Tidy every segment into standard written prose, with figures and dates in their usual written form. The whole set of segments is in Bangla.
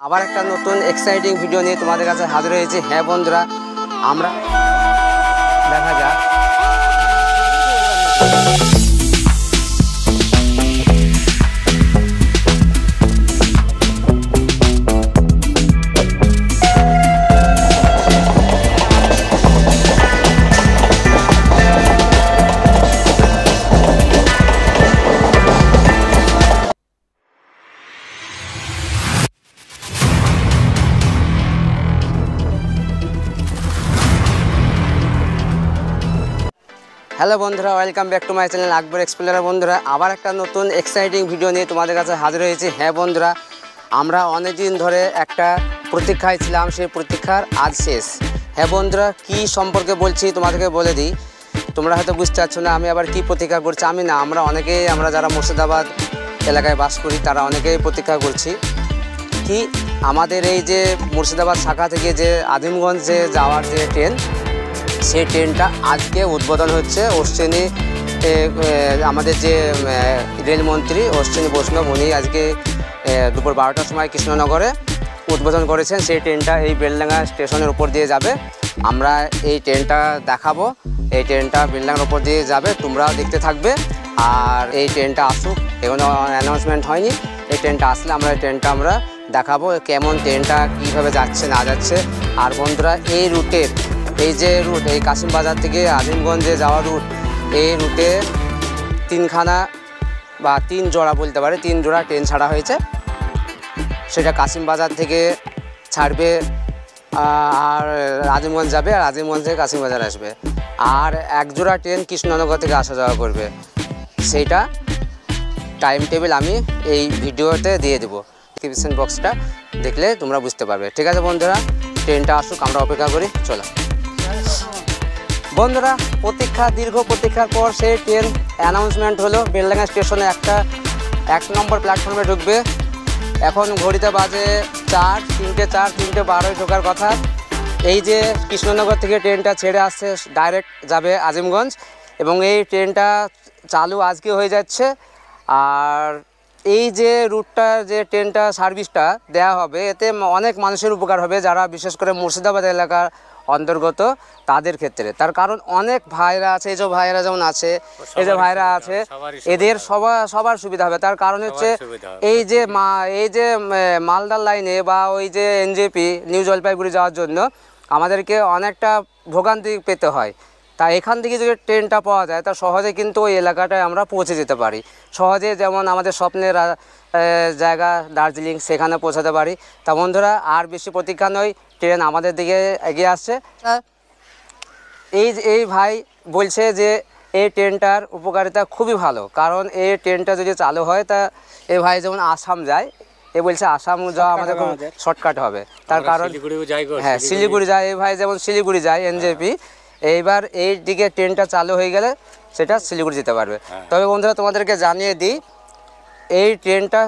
আবার একটা নতুন এক্সাইটিং ভিডিও নিয়ে তোমাদের কাছে হাজির হয়েছি। হ্যাঁ বন্ধুরা, আমরা দেখা যাক। হ্যালো বন্ধুরা, welcome back to my channel Akbar explorer. বন্ধুরা, আবার একটা নতুন এক্সাইটিং ভিডিও নিয়ে তোমাদের কাছে হাজির হয়েছি। হ্যাঁ বন্ধুরা, আমরা অনেক দিন ধরে একটা প্রতীক্ষায় ছিলাম, সেই প্রতীক্ষার আজ শেষ। হ্যাঁ বন্ধুরা, কী সম্পর্কে বলছি তোমাদেরকে বলে দিই, তোমরা হয়তো বুঝতে পারছো না আমি আবার কি প্রতীক্ষা করছি। আমরা যারা মুর্শিদাবাদ এলাকায় বাস করি তারা অনেকেই প্রতীক্ষা করছি কি আমাদের এই যে মুর্শিদাবাদ শাখা থেকে যে আজিমগঞ্জে যাওয়ার যে ট্রেন, সেই ট্রেনটা আজকে উদ্বোধন হচ্ছে। অশ্বিনী আমাদের যে রেলমন্ত্রী অশ্বিনী বৈষ্ণব, উনি আজকে দুপুর 12টার সময় কৃষ্ণনগরে উদ্বোধন করেছেন। সেই ট্রেনটা এই বেলডাঙ্গা স্টেশনের উপর দিয়ে যাবে। আমরা এই ট্রেনটা দেখাবো। এই ট্রেনটা বেলডাঙ্গার উপর দিয়ে যাবে, তোমরাও দেখতে থাকবে। আর এই ট্রেনটা আসুক, এখনো অ্যানাউন্সমেন্ট হয়নি। এই ট্রেনটা আসলে আমরা দেখাবো কেমন ট্রেনটা কীভাবে যাচ্ছে না যাচ্ছে। আর বন্ধুরা, এই রুটের এই যে রুট, এই কাশিম বাজার থেকে আজিমগঞ্জে যাওয়ার রুট, এই রুটে তিনখানা বা 3 জোড়া বলতে পারে, 3 জোড়া ট্রেন ছাড়া হয়েছে। সেটা কাশিম বাজার থেকে ছাড়বে আর আজিমগঞ্জ যাবে, আর আজিমগঞ্জ থেকে কাশিম বাজার আসবে। আর 1 জোড়া ট্রেন কৃষ্ণনগর থেকে আসা যাওয়া করবে। সেইটা টাইম টেবিল আমি এই ভিডিওতে দিয়ে দেবো। ডিসক্রিপশন বক্সটা দেখলে তোমরা বুঝতে পারবে। ঠিক আছে বন্ধুরা, ট্রেনটা আসুক, আমরা অপেক্ষা করি। চলো বন্ধুরা, দীর্ঘ প্রতীক্ষার পর সেই ট্রেন অ্যানাউন্সমেন্ট হলো। বেলডাঙ্গা স্টেশনে 1 নম্বর প্ল্যাটফর্মে ঢুকবে। এখন ঘড়িতে বাজে 3:12 ঢোকার কথা। এই যে কৃষ্ণনগর থেকে ট্রেনটা ছেড়ে আসছে, ডাইরেক্ট যাবে আজিমগঞ্জ, এবং এই ট্রেনটা চালু আজকে হয়ে যাচ্ছে। আর এই যে রুটটার যে ট্রেনটা সার্ভিসটা দেওয়া হবে, এতে অনেক মানুষের উপকার হবে, যারা বিশেষ করে মুর্শিদাবাদ এলাকার অন্তর্গত তাদের ক্ষেত্রে। তার কারণ অনেক ভাইরা আছে, এই যে ভাইরা যেমন আছে, এই যে ভাইরা আছে, এদের সবার সুবিধা হবে। তার কারণ হচ্ছে এই যে মালদার লাইনে বা ওই যে এনজেপি নিউ জলপাইগুড়ি যাওয়ার জন্য আমাদেরকে অনেকটা ভোগান্তি পেতে হয়। তা এখান থেকে যদি ট্রেনটা পাওয়া যায়, তা সহজে কিন্তু ওই এলাকাটায় আমরা পৌঁছে যেতে পারি সহজে। যেমন আমাদের স্বপ্নের জায়গা দার্জিলিং, সেখানে পৌঁছাতে পারি। তা বন্ধুরা, আর বেশি প্রতীক্ষা নয়, ট্রেন আমাদের দিকে এগিয়ে আসছে। এই ভাই বলছে যে এই ট্রেনটার উপকারিতা খুবই ভালো, কারণ এই ট্রেনটা যদি চালু হয়, তা এই ভাই যেমন আসাম যায়, এ বলছে আসাম যাওয়া আমাদের খুব শর্টকাট হবে। তার কারণ হ্যাঁ, শিলিগুড়ি যায়, এই ভাই যেমন শিলিগুড়ি যায় এনজেপি। এইবার এই দিকে ট্রেনটা চালু হয়ে গেলে সেটা শিলিগুড়ি যেতে পারবে। তবে বন্ধুরা, তোমাদেরকে জানিয়ে দিই, এই ট্রেনটা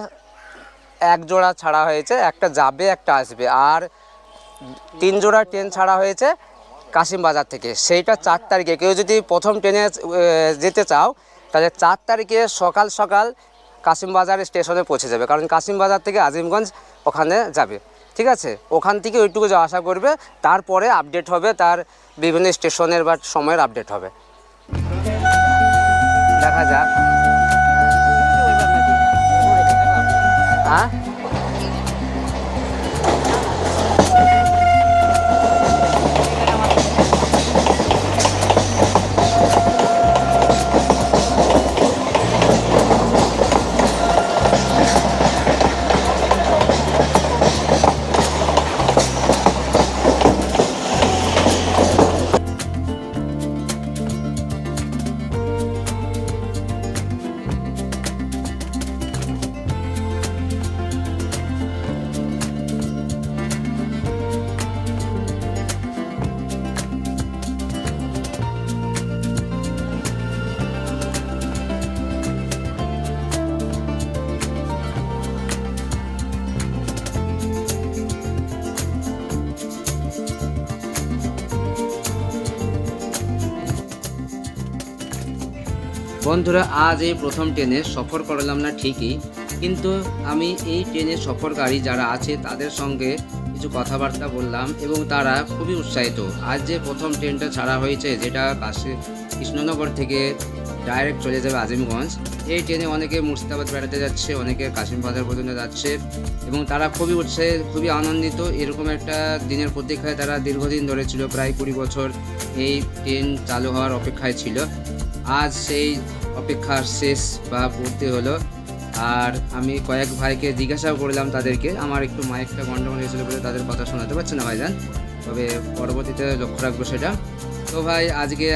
1 জোড়া ছাড়া হয়েছে, একটা যাবে একটা আসবে। আর 3 জোড়া ট্রেন ছাড়া হয়েছে কাশিম বাজার থেকে। সেইটা 4 তারিখে, কেউ যদি প্রথম ট্রেনে যেতে চাও, তাহলে 4 তারিখে সকাল সকাল কাশিম বাজার স্টেশনে পৌঁছে যাবে, কারণ কাশিম বাজার থেকে আজিমগঞ্জ ওখানে যাবে। ঠিক আছে, ওখান থেকে ওইটুকু যাওয়া আসা করবে। তারপরে আপডেট হবে, তার বিভিন্ন স্টেশনের বা সময়ের আপডেট হবে। দেখা যাক। হ্যাঁ, বন্ধুরা, আজ এই প্রথম ট্রেনে সফর করলাম না ঠিকই, কিন্তু আমি এই ট্রেনের সফরকারী যারা আছে তাদের সঙ্গে কিছু কথাবার্তা বললাম এবং তারা খুবই উৎসাহিত। আজ যে প্রথম ট্রেনটা ছাড়া হয়েছে, যেটা কৃষ্ণনগর থেকে ডাইরেক্ট চলে যাবে আজিমগঞ্জ, এই ট্রেনে অনেকে মুর্শিদাবাদ বেড়াতে যাচ্ছে, অনেকে কাশিম বাজার পর্যন্ত যাচ্ছে এবং তারা খুবই উৎসাহী, খুবই আনন্দিত। এরকম একটা দিনের প্রতীক্ষায় তারা দীর্ঘদিন ধরে ছিল, প্রায় 20 বছর এই ট্রেন চালু হওয়ার অপেক্ষায় ছিল। আজ সেই অপেক্ষার শেষ বা পূর্তি হলো। আর আমি কয়েক ভাইকে জিজ্ঞাসাও করলাম তাদেরকে, আমার একটু মাইকটা গন্ডগোল হয়েছিল বলে তাদের কথা শোনাতে পারছে না ভাইজান, তবে পরবর্তীতে লক্ষ্য রাখবো সেটা। তো ভাই আজকে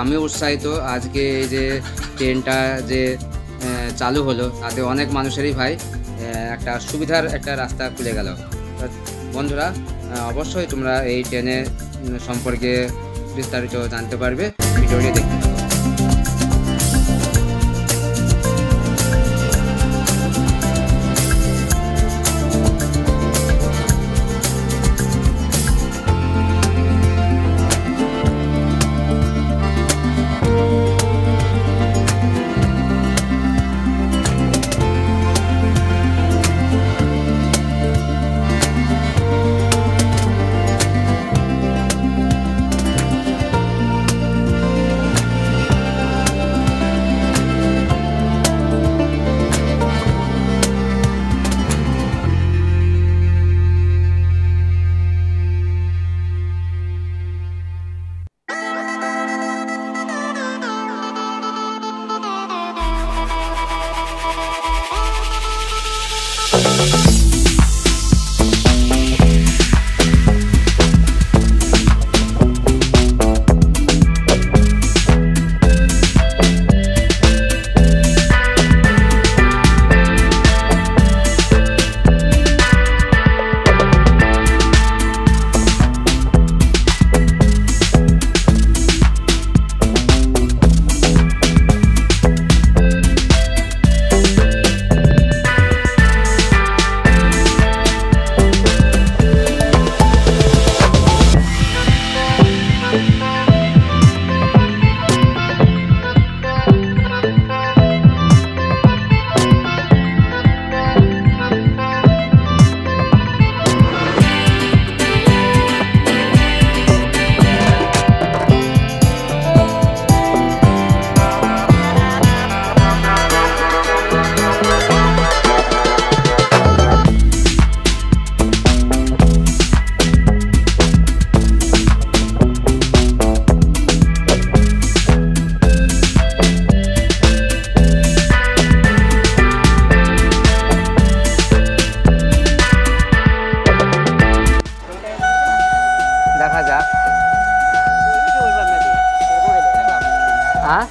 আমিও উৎসাহিত। আজকে এই যে ট্রেনটা যে চালু হলো তাতে অনেক মানুষেরই ভাই একটা সুবিধার একটা রাস্তা খুলে গেল। বন্ধুরা অবশ্যই তোমরা এই ট্রেনের সম্পর্কে বিস্তারিত জানতে পারবে, ভিডিওটি দেখতে থাকো। দেখা যাক। হ্যাঁ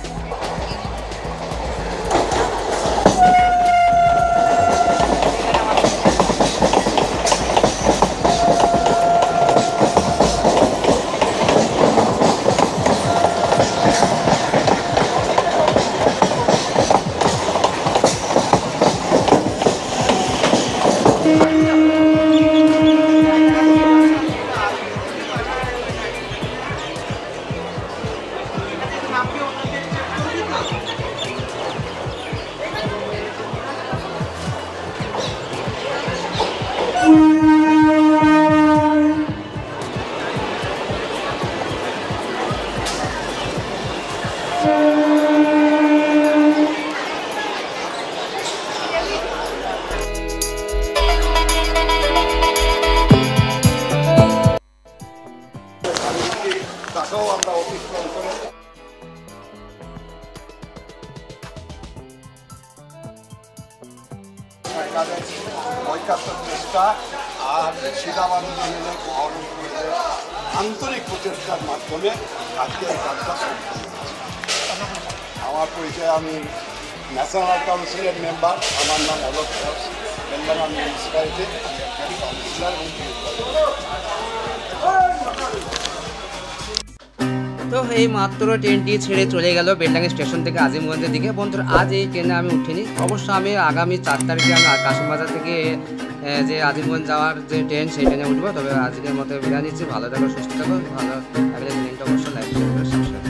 আন্তরিক প্রচেষ্টার মাধ্যমে আজকে এই কাজটা সম্পন্ন। আমার পরিচয়, আমি ন্যাশনাল কাউন্সিলের মেম্বার, আমার নাম Alok Ghosh, member of municipality councillor. তো এই মাত্র ট্রেনটি ছেড়ে চলে গেল বেলডাঙ্গি স্টেশন থেকে আজিমগঞ্জের দিকে। বন্ধুরা আজ এই ট্রেনে আমি উঠিনি, অবশ্য আমি আগামী 4 তারিখে আমি কাশিমবাজার থেকে যে আজিমগঞ্জ যাওয়ার যে ট্রেন সেই ট্রেনে উঠবো। তবে আজকের মতো বিদায় নিচ্ছি। ভালো থাকো, সুস্থ থাকো, ভালো থাকলে দিনটা অবশ্যই লাইক শেয়ার করে সাবস্ক্রাইব।